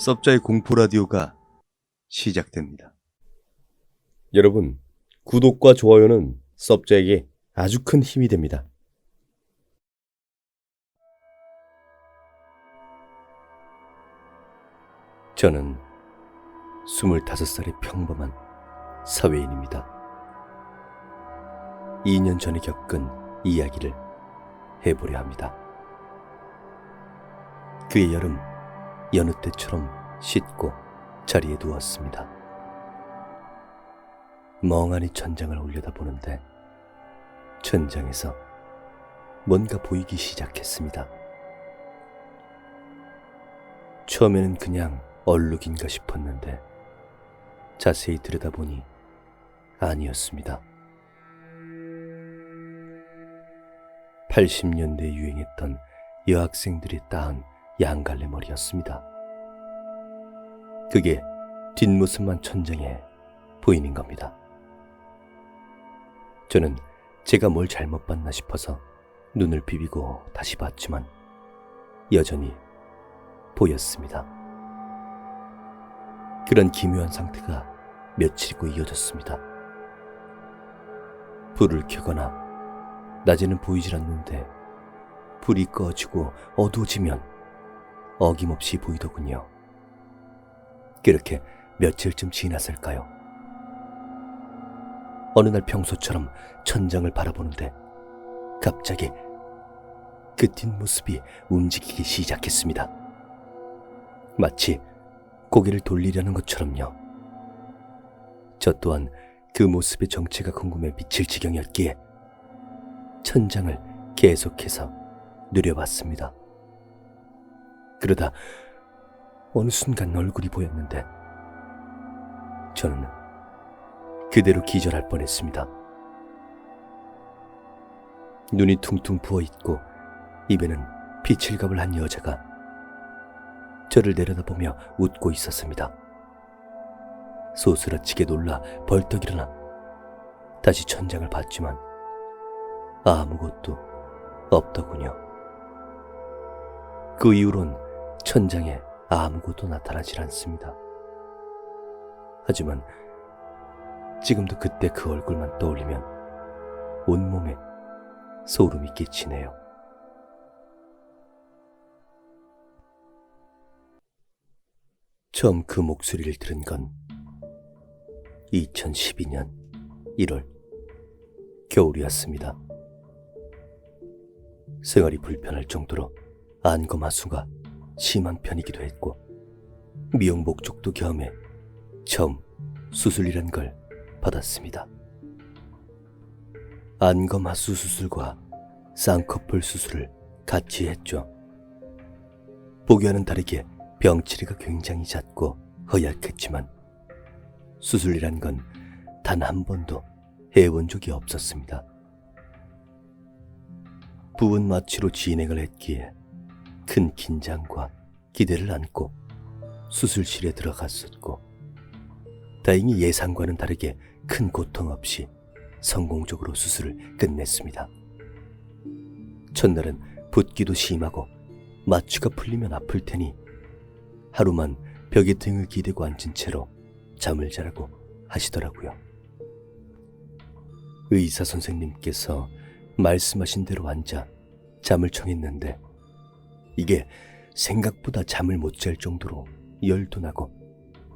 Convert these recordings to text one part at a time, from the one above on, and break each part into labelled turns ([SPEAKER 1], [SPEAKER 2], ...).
[SPEAKER 1] 섭자의 공포라디오가 시작됩니다.
[SPEAKER 2] 여러분, 구독과 좋아요는 섭자에게 아주 큰 힘이 됩니다. 저는 25살의 평범한 사회인입니다. 2년 전에 겪은 이야기를 해보려 합니다. 그의 여름, 여느 때처럼 씻고 자리에 누웠습니다. 멍하니 천장을 올려다보는데 천장에서 뭔가 보이기 시작했습니다. 처음에는 그냥 얼룩인가 싶었는데 자세히 들여다보니 아니었습니다. 80년대에 유행했던 여학생들이 따은 양갈래 머리였습니다. 그게 뒷모습만 천장에 보이는 겁니다. 저는 제가 뭘 잘못 봤나 싶어서 눈을 비비고 다시 봤지만 여전히 보였습니다. 그런 기묘한 상태가 며칠이고 이어졌습니다. 불을 켜거나 낮에는 보이질 않는데 불이 꺼지고 어두워지면 어김없이 보이더군요. 그렇게 며칠쯤 지났을까요? 어느 날 평소처럼 천장을 바라보는데 갑자기 그 뒷모습이 움직이기 시작했습니다. 마치 고개를 돌리려는 것처럼요. 저 또한 그 모습의 정체가 궁금해 미칠 지경이었기에 천장을 계속해서 누려봤습니다. 그러다 어느 순간 얼굴이 보였는데 저는 그대로 기절할 뻔했습니다. 눈이 퉁퉁 부어있고 입에는 피칠갑을 한 여자가 저를 내려다보며 웃고 있었습니다. 소스라치게 놀라 벌떡 일어나 다시 천장을 봤지만 아무것도 없더군요. 그 이후론 천장에 아무것도 나타나질 않습니다. 하지만 지금도 그때 그 얼굴만 떠올리면 온몸에 소름이 끼치네요. 처음 그 목소리를 들은 건 2012년 1월 겨울이었습니다. 생활이 불편할 정도로 안검하수가 심한 편이기도 했고 미용 목적도 겸해 처음 수술이란 걸 받았습니다. 안검하수 수술과 쌍꺼풀 수술을 같이 했죠. 보기와는 다르게 병치레가 굉장히 잦고 허약했지만 수술이란 건 단 한 번도 해본 적이 없었습니다. 부분 마취로 진행을 했기에 큰 긴장과 기대를 안고 수술실에 들어갔었고 다행히 예상과는 다르게 큰 고통 없이 성공적으로 수술을 끝냈습니다. 첫날은 붓기도 심하고 마취가 풀리면 아플 테니 하루만 벽에 등을 기대고 앉은 채로 잠을 자라고 하시더라고요. 의사 선생님께서 말씀하신 대로 앉아 잠을 청했는데 이게 생각보다 잠을 못 잘 정도로 열도 나고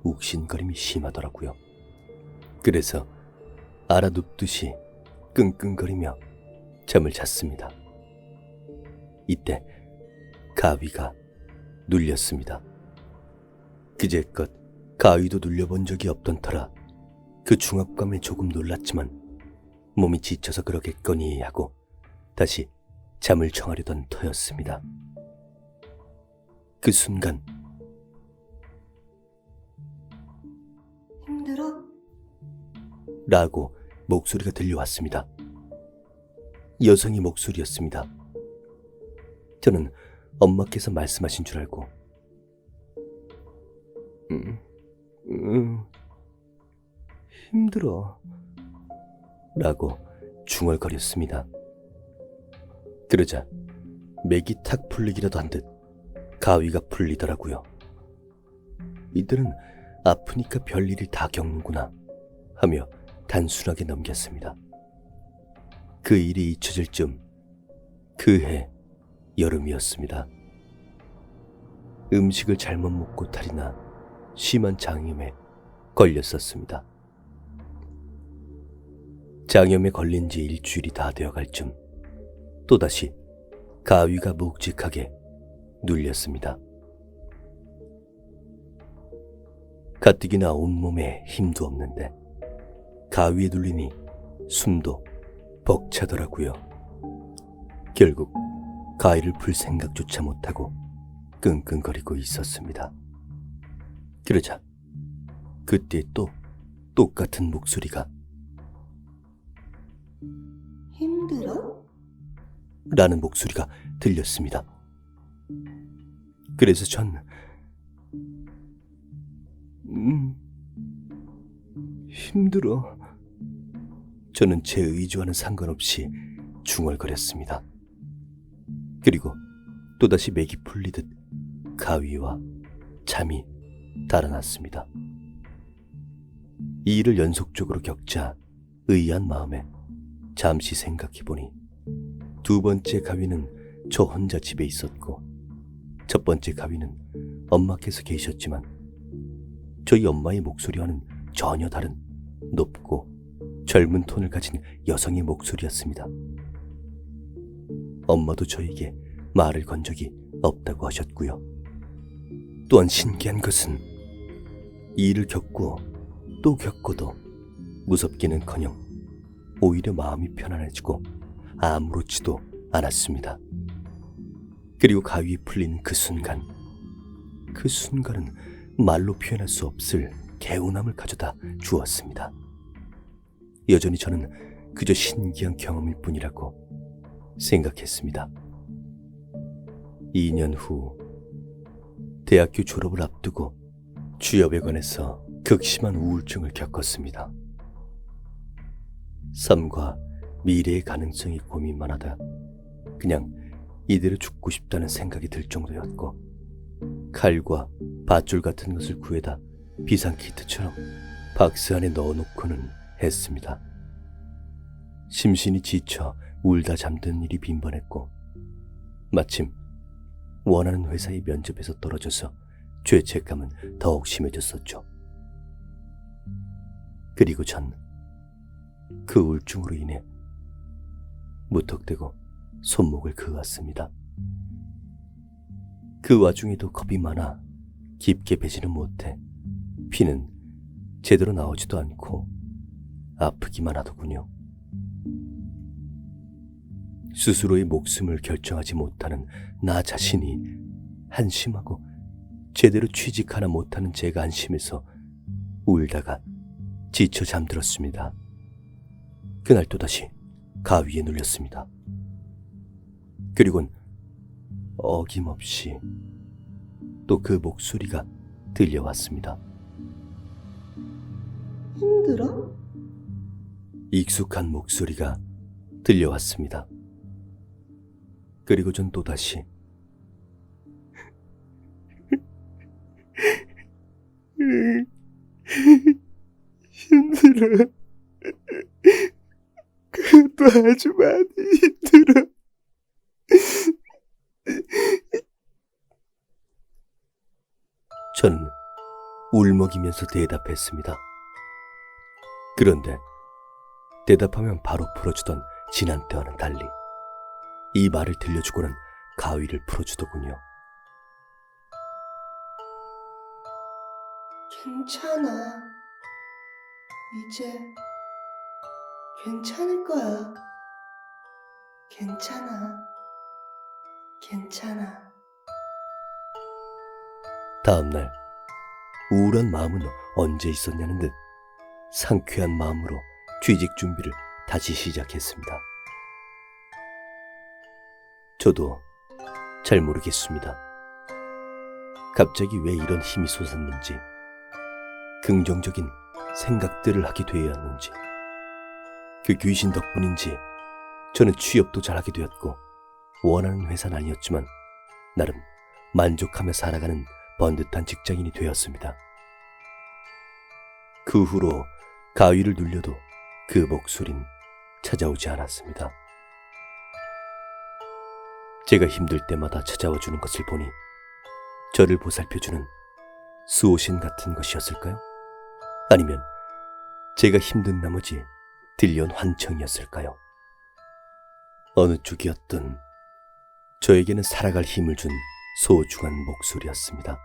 [SPEAKER 2] 욱신거림이 심하더라고요. 그래서 알아눕듯이 끙끙거리며 잠을 잤습니다. 이때 가위가 눌렸습니다. 그제껏 가위도 눌려본 적이 없던 터라 그 중압감에 조금 놀랐지만 몸이 지쳐서 그러겠거니 하고 다시 잠을 청하려던 터였습니다. 그 순간
[SPEAKER 3] 힘들어?
[SPEAKER 2] 라고 목소리가 들려왔습니다. 여성의 목소리였습니다. 저는 엄마께서 말씀하신 줄 알고 힘들어 라고 중얼거렸습니다. 그러자 맥이 탁 풀리기라도 한 듯 가위가 풀리더라고요. 이들은 아프니까 별일을 다 겪는구나 하며 단순하게 넘겼습니다. 그 일이 잊혀질 쯤 그해 여름이었습니다. 음식을 잘못 먹고 탈이 나 심한 장염에 걸렸었습니다. 장염에 걸린 지 일주일이 다 되어갈 쯤 또다시 가위가 묵직하게 눌렸습니다. 가뜩이나 온몸에 힘도 없는데 가위에 눌리니 숨도 벅차더라고요. 결국 가위를 풀 생각조차 못하고 끙끙거리고 있었습니다. 그러자 그때 또 똑같은 목소리가
[SPEAKER 3] 힘들어?
[SPEAKER 2] 라는 목소리가 들렸습니다. 그래서 전 힘들어. 저는 제 의지와는 상관없이 중얼거렸습니다. 그리고 또다시 맥이 풀리듯 가위와 잠이 달아났습니다. 이 일을 연속적으로 겪자 의아한 마음에 잠시 생각해보니 두 번째 가위는 저 혼자 집에 있었고 첫 번째 가위는 엄마께서 계셨지만 저희 엄마의 목소리와는 전혀 다른 높고 젊은 톤을 가진 여성의 목소리였습니다. 엄마도 저에게 말을 건 적이 없다고 하셨고요. 또한 신기한 것은 이 일을 겪고 또 겪고도 무섭기는커녕 오히려 마음이 편안해지고 아무렇지도 않았습니다. 그리고 가위에 풀리는 그 순간은 말로 표현할 수 없을 개운함을 가져다 주었습니다. 여전히 저는 그저 신기한 경험일 뿐이라고 생각했습니다. 2년 후 대학교 졸업을 앞두고 취업에 관해서 극심한 우울증을 겪었습니다. 삶과 미래의 가능성이 고민만 하다 그냥 이대로 죽고 싶다는 생각이 들 정도였고 칼과 밧줄 같은 것을 구해다 비상키트처럼 박스 안에 넣어놓고는 했습니다. 심신이 지쳐 울다 잠드는 일이 빈번했고 마침 원하는 회사의 면접에서 떨어져서 죄책감은 더욱 심해졌었죠. 그리고 전 그 우울증으로 인해 무턱대고 손목을 그었습니다. 그 와중에도 겁이 많아 깊게 베지는 못해 피는 제대로 나오지도 않고 아프기만 하더군요. 스스로의 목숨을 결정하지 못하는 나 자신이 한심하고 제대로 취직 하나 못하는 제가 안심해서 울다가 지쳐 잠들었습니다. 그날 또다시 가위에 눌렸습니다. 그리곤 어김없이 또 그 목소리가 들려왔습니다.
[SPEAKER 3] 힘들어?
[SPEAKER 2] 익숙한 목소리가 들려왔습니다. 그리고 전 또다시 힘들어. 그것도 아주 많이 힘들어. 저는 울먹이면서 대답했습니다. 그런데 대답하면 바로 풀어주던 지난 때와는 달리 이 말을 들려주고는 가위를 풀어주더군요.
[SPEAKER 3] 괜찮아. 이제 괜찮을 거야. 괜찮아.
[SPEAKER 2] 다음날 우울한 마음은 언제 있었냐는 듯 상쾌한 마음으로 취직 준비를 다시 시작했습니다. 저도 잘 모르겠습니다. 갑자기 왜 이런 힘이 솟았는지, 긍정적인 생각들을 하게 되었는지, 그 귀신 덕분인지 저는 취업도 잘하게 되었고 원하는 회사는 아니었지만 나름 만족하며 살아가는 번듯한 직장인이 되었습니다. 그 후로 가위를 눌려도 그 목소린 찾아오지 않았습니다. 제가 힘들 때마다 찾아와 주는 것을 보니 저를 보살펴주는 수호신 같은 것이었을까요? 아니면 제가 힘든 나머지 들려온 환청이었을까요? 어느 쪽이었든 저에게는 살아갈 힘을 준 소중한 목소리였습니다.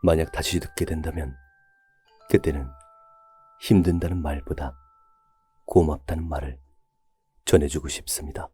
[SPEAKER 2] 만약 다시 듣게 된다면 그때는 힘든다는 말보다 고맙다는 말을 전해주고 싶습니다.